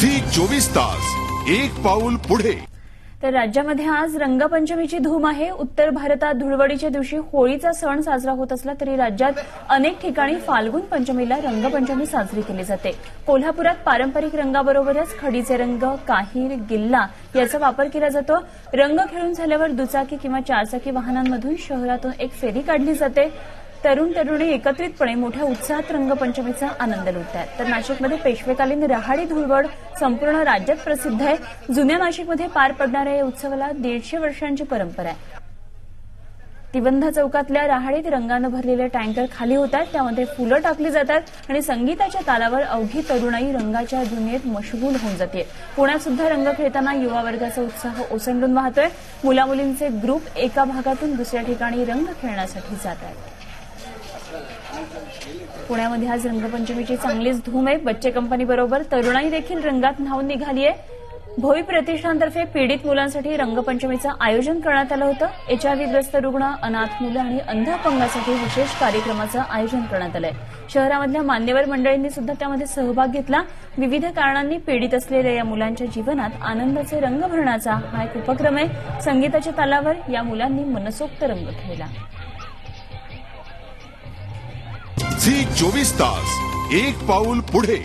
Zee 24 तास एक पाऊल पुढे। तर राज्यामध्ये आज रंगपंचमीची धूम आहे। उत्तर भारतात धुळवडीच्या दिवशी होळीचा सण साजरा होत असला तरी राज्यात अनेक ठिकाणी फाल्गुन पंचमीला रंगपंचमी साजरी केली जाते। कोल्हापुरात पारंपरिक रंगाबरोबरच खडीचे रंग, काहीर, गिल्ला याचा वापर केला जातो। रंग खेळून झाल्यावर दुचाकी किंवा चारचाकी वाहनांमधून शहरातून एक फेरी काढली जाते। तरुण तरुणी एकत्रितपणे मोठ्या उत्साहात रंगपंचमीचा आनंद लुटतात। तर नाशिकमध्ये पेशवेकालीन रहाडी धुळवड संपूर्ण राज्यात प्रसिद्ध आहे। जुन्या नाशिकमध्ये पार पडणाऱ्या या उत्सवाला 150 वर्षांची परंपरा आहे। तिबंधा चौकातल्या रहाडीत रंगानं भरलेले टँकर खाली होतात, त्यामध्ये फुलं टाकली जातात आणि संगीताच्या तालावर अवघी तरुणाई रंगाच्या दुनियेत मशगूल होऊन जाते। पुण्यात सुद्धा रंग खेळताना युवा वर्गाचा उत्साह ओसंडून वाहतोय। मुलामुलींचे ग्रुप एका भागातून दुसऱ्या ठिकाणी रंग खेळण्यासाठी जातात। पुण्यामध्ये आज रंगपंचमीची चांगलीच धूम आहे। बच्चे कंपनीबरोबर तरुणाई देखील रंगात न्हाऊन निघाली आहे। भोई प्रतिष्ठानतर्फे पीडित मुलांसाठी रंगपंचमीचं आयोजन करण्यात आलं होतं। एचआयव्हीग्रस्त रुग्ण, अनाथ मुलं आणि अंध अपंगांसाठी विशेष कार्यक्रमाचं आयोजन करण्यात आलंय। शहरामधल्या मान्यवर मंडळींनी सुद्धा त्यामध्ये सहभाग घेतला। विविध कारणांनी पीडित असलेल्या या मुलांच्या जीवनात आनंदाचे रंग भरण्याचा हा एक उपक्रम आहे। संगीताच्या तालावर या मुलांनी मनसोक्त रंग खेळला। झी 24 तास एक पाऊल पुढे।